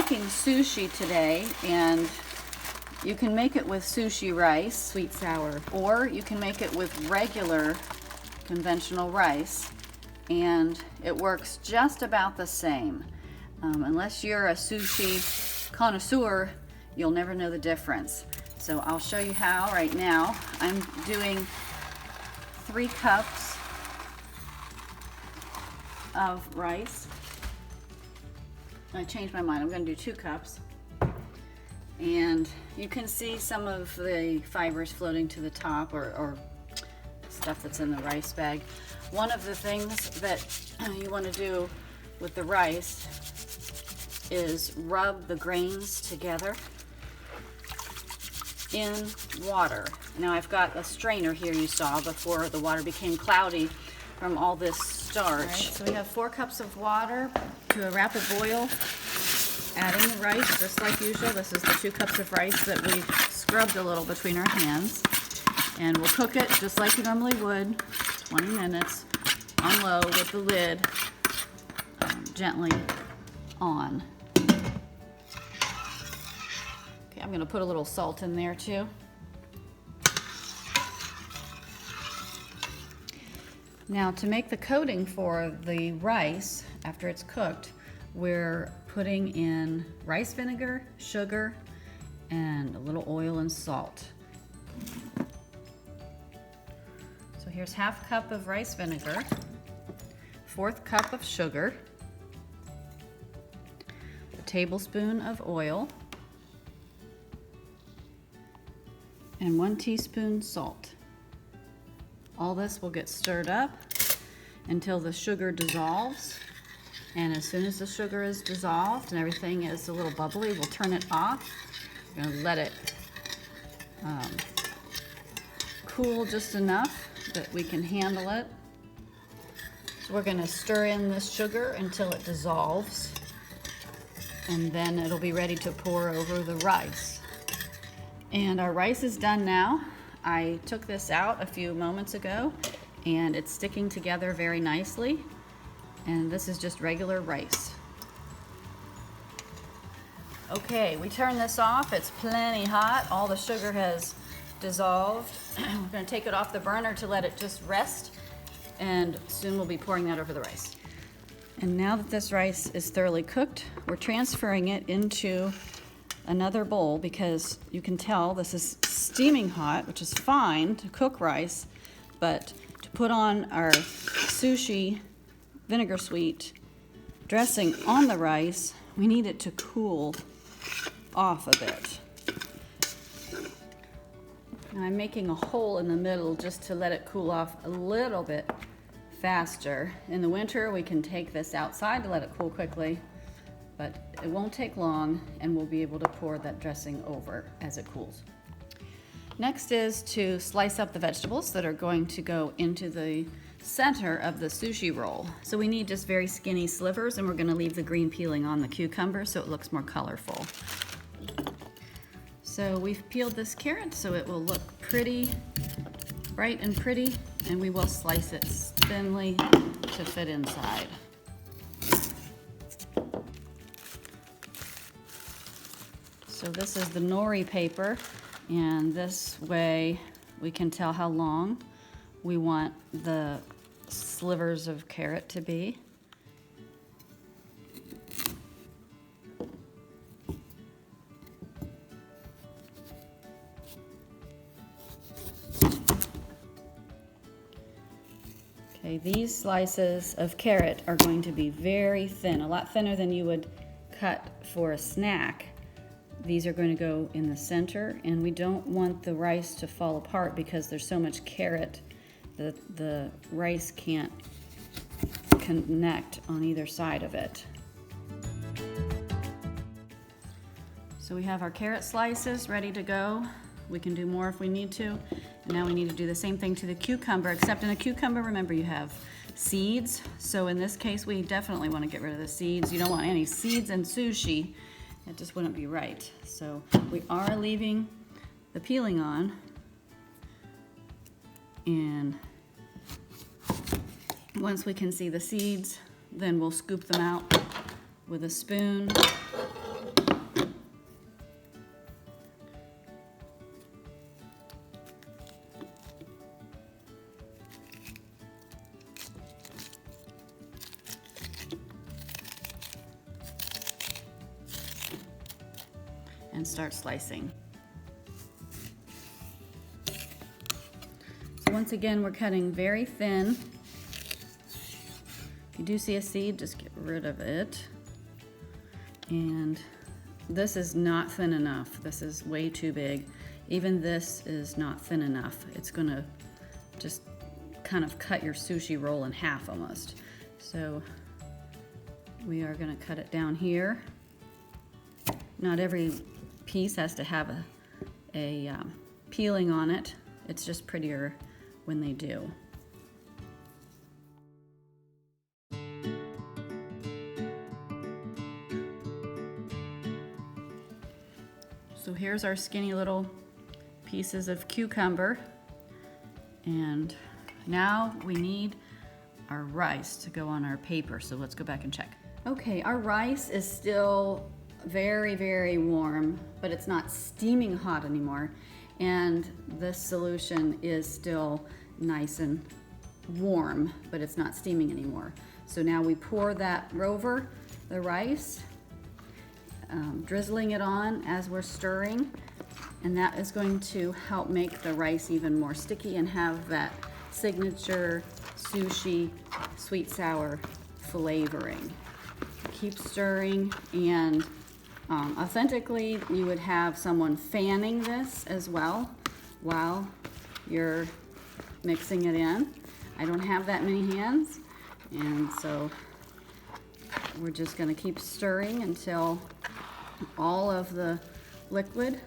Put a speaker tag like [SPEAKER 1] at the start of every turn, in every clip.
[SPEAKER 1] making sushi today, and you can make it with sushi rice, sweet sour, or you can make it with regular conventional rice, and it works just about the same. Unless you're a sushi connoisseur, you'll never know the difference. So I'll show you how right now. I'm doing 3 cups of rice. I changed my mind. I'm going to do 2 cups. And you can see some of the fibers floating to the top, or stuff that's in the rice bag. One of the things that you want to do with the rice is rub the grains together in water. Now I've got a strainer here you saw before the water became cloudy from all this starch. Right, so we have 4 cups of water to a rapid boil, adding the rice just like usual. This is the 2 cups of rice that we scrubbed a little between our hands. And we'll cook it just like you normally would, 20 minutes on low with the lid gently on. Okay, I'm going to put a little salt in there too. Now to make the coating for the rice after it's cooked, we're putting in rice vinegar, sugar, and a little oil and salt. So here's 1/2 cup of rice vinegar, 1/4 cup of sugar, a tablespoon of oil, and 1 teaspoon salt. All this will get stirred up until the sugar dissolves. And as soon as the sugar is dissolved and everything is a little bubbly, we'll turn it off. We're going to let it cool just enough that we can handle it. So we're going to stir in this sugar until it dissolves, and then it'll be ready to pour over the rice. And our rice is done now. I took this out a few moments ago, and it's sticking together very nicely. And this is just regular rice. Okay, we turn this off. It's plenty hot. All the sugar has dissolved. We're going to take it off the burner to let it just rest, and soon we'll be pouring that over the rice. And now that this rice is thoroughly cooked, we're transferring it into another bowl, because you can tell this is steaming hot, which is fine to cook rice, but to put on our sushi vinegar sweet dressing on the rice, we need it to cool off a bit. And I'm making a hole in the middle just to let it cool off a little bit faster. In the winter, we can take this outside to let it cool quickly, but it won't take long, and we'll be able to pour that dressing over as it cools. Next is to slice up the vegetables that are going to go into the center of the sushi roll. So we need just very skinny slivers, and we're going to leave the green peeling on the cucumber so it looks more colorful. So we've peeled this carrot so it will look pretty, bright and pretty, and we will slice it thinly to fit inside. So this is the nori paper, and this way we can tell how long we want the slivers of carrot to be. Okay, these slices of carrot are going to be very thin, a lot thinner than you would cut for a snack. These are going to go in the center, and we don't want the rice to fall apart because there's so much carrot that the rice can't connect on either side of it. So we have our carrot slices ready to go. We can do more if we need to. And now we need to do the same thing to the cucumber, except in a cucumber, remember, you have seeds. So in this case, we definitely want to get rid of the seeds. You don't want any seeds in sushi. It just wouldn't be right. So we are leaving the peeling on. And once we can see the seeds, then we'll scoop them out with a spoon and start slicing. So once again, we're cutting very thin. If you do see a seed, just get rid of it. And this is not thin enough. This is way too big. Even this is not thin enough. It's gonna just kind of cut your sushi roll in half almost. So we are gonna cut it down here. Not every piece has to have a peeling on it. It's just prettier when they do. So here's our skinny little pieces of cucumber. And now we need our rice to go on our paper. So let's go back and check. Okay, our rice is still very, very warm, but it's not steaming hot anymore. And this solution is still nice and warm, but it's not steaming anymore. So now we pour that over the rice, drizzling it on as we're stirring, and that is going to help make the rice even more sticky and have that signature sushi sweet sour flavoring. Keep stirring, and authentically you would have someone fanning this as well while you're mixing it in. I don't have that many hands, and so we're just going to keep stirring until all of the liquid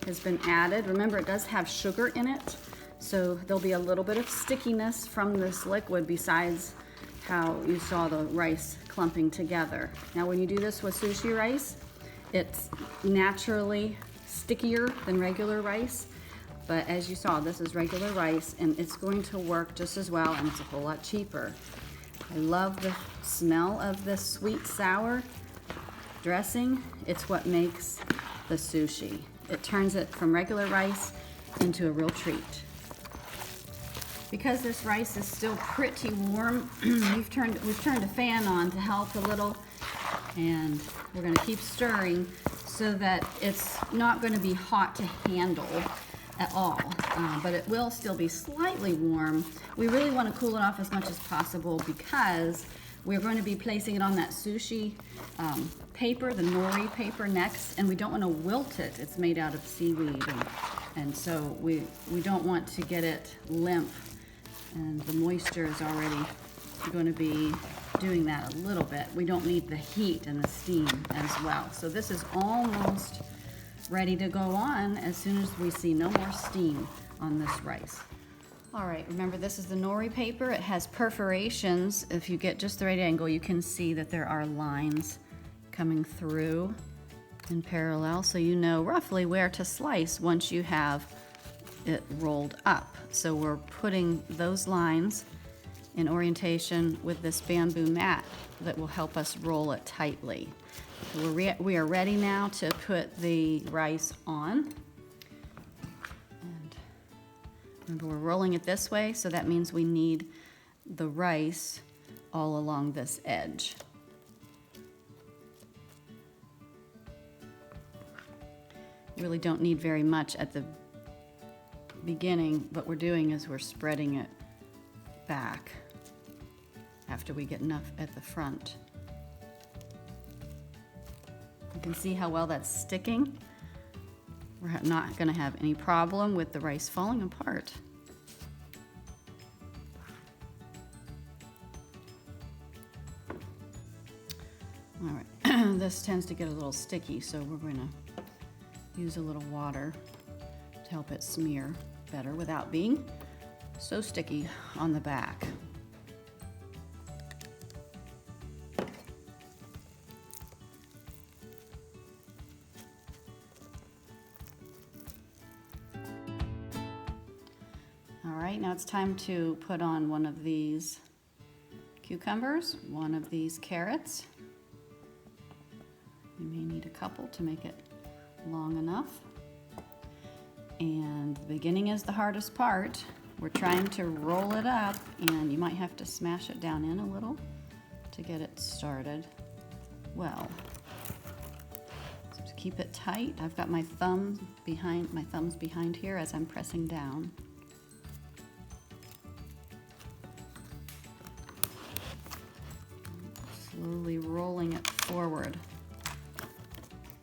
[SPEAKER 1] has been added. Remember, it does have sugar in it, so there'll be a little bit of stickiness from this liquid besides how you saw the rice clumping together. Now when you do this with sushi rice, it's naturally stickier than regular rice, but as you saw, this is regular rice and it's going to work just as well, and it's a whole lot cheaper. I love the smell of this sweet sour dressing. It's what makes the sushi. It turns it from regular rice into a real treat. Because this rice is still pretty warm, we've turned a fan on to help a little, and we're going to keep stirring so that it's not going to be hot to handle at all, but it will still be slightly warm. We really want to cool it off as much as possible because we're going to be placing it on that sushi paper, the nori paper next, and we don't want to wilt it. It's made out of seaweed, and so we don't want to get it limp, and the moisture is already going to be doing that a little bit. We don't need the heat and the steam as well. So this is almost ready to go on as soon as we see no more steam on this rice. All right, remember this is the nori paper. It has perforations. If you get just the right angle, you can see that there are lines coming through in parallel, so you know roughly where to slice once you have it rolled up. So we're putting those lines in orientation with this bamboo mat that will help us roll it tightly. So we are ready now to put the rice on. And remember, we're rolling it this way, so that means we need the rice all along this edge. You really don't need very much at the beginning. What we're doing is we're spreading it back after we get enough at the front. You can see how well that's sticking. We're not going to have any problem with the rice falling apart. All right, this tends to get a little sticky, so we're going to use a little water to help it smear better without being so sticky on the back. All right, now it's time to put on one of these cucumbers, one of these carrots. You may need a couple to make it long enough. And the beginning is the hardest part. We're trying to roll it up, and you might have to smash it down in a little to get it started well. So just keep it tight. I've got my thumbs behind here as I'm pressing down. Slowly rolling it forward.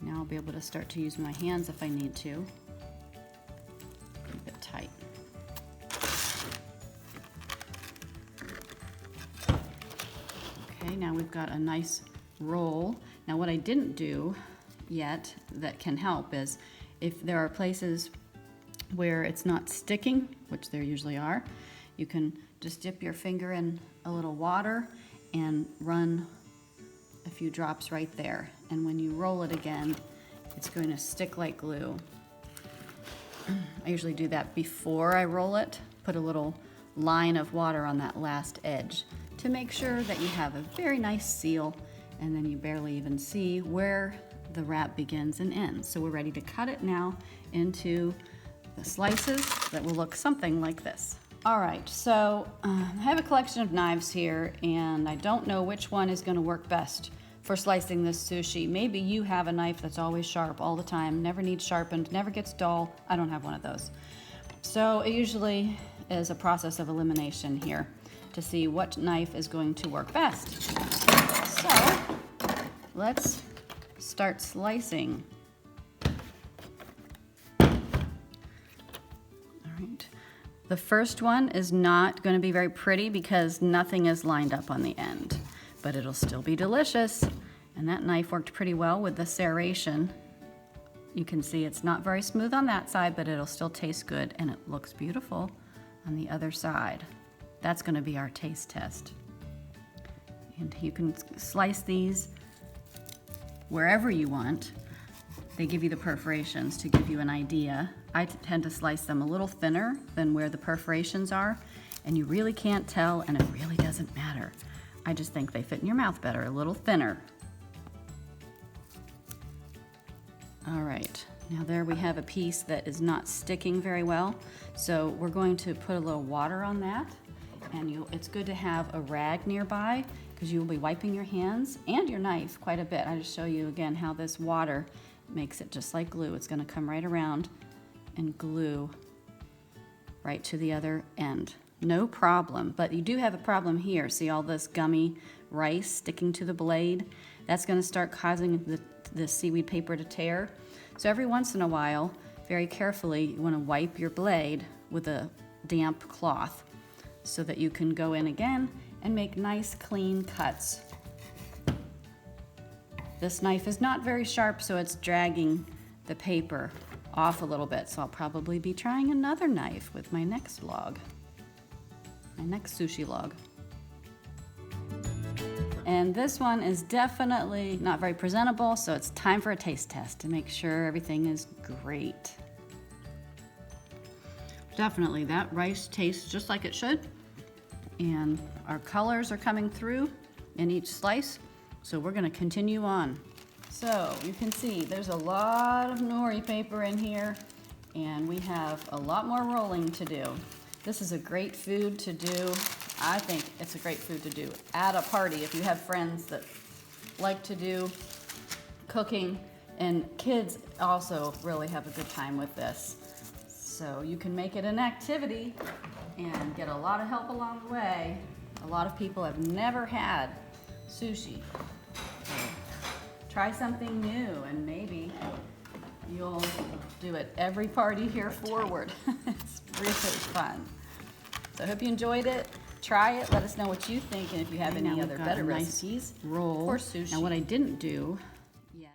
[SPEAKER 1] Now I'll be able to start to use my hands if I need to. Keep it tight. Okay, now we've got a nice roll. Now what I didn't do yet that can help is if there are places where it's not sticking, which there usually are, you can just dip your finger in a little water and run a few drops right there. And when you roll it again, it's going to stick like glue. I usually do that before I roll it, put a little line of water on that last edge to make sure that you have a very nice seal, and then you barely even see where the wrap begins and ends. So we're ready to cut it now into the slices that will look something like this. All right, so I have a collection of knives here, and I don't know which one is going to work best for slicing this sushi. Maybe you have a knife that's always sharp all the time, never needs sharpened, never gets dull. I don't have one of those. So it usually is a process of elimination here to see what knife is going to work best. So let's start slicing. All right. The first one is not going to be very pretty because nothing is lined up on the end, but it'll still be delicious. And that knife worked pretty well with the serration. You can see it's not very smooth on that side, but it'll still taste good, and it looks beautiful on the other side. That's going to be our taste test. And you can slice these wherever you want. They give you the perforations to give you an idea. I tend to slice them a little thinner than where the perforations are, and you really can't tell, and it really doesn't matter. I just think they fit in your mouth better, a little thinner. All right, now there we have a piece that is not sticking very well, so we're going to put a little water on that, and it's good to have a rag nearby because you will be wiping your hands and your knife quite a bit. I just show you again how this water makes it just like glue. It's going to come right around and glue right to the other end. No problem, but you do have a problem here. See all this gummy rice sticking to the blade? That's going to start causing the seaweed paper to tear. So every once in a while, very carefully, you want to wipe your blade with a damp cloth so that you can go in again and make nice clean cuts. This knife is not very sharp, so it's dragging the paper off a little bit, so I'll probably be trying another knife with my next log, my next sushi log. And this one is definitely not very presentable, so it's time for a taste test to make sure everything is great. Definitely, that rice tastes just like it should, and our colors are coming through in each slice, so we're gonna continue on. So you can see there's a lot of nori paper in here, and we have a lot more rolling to do. This is a great food to do. I think it's a great food to do at a party if you have friends that like to do cooking, and kids also really have a good time with this. So you can make it an activity and get a lot of help along the way. A lot of people have never had sushi. So try something new, and maybe you'll do it every party here forward. It's really fun. So I hope you enjoyed it. Try it, let us know what you think, and if you have any other better recipes for sushi. Now what I didn't do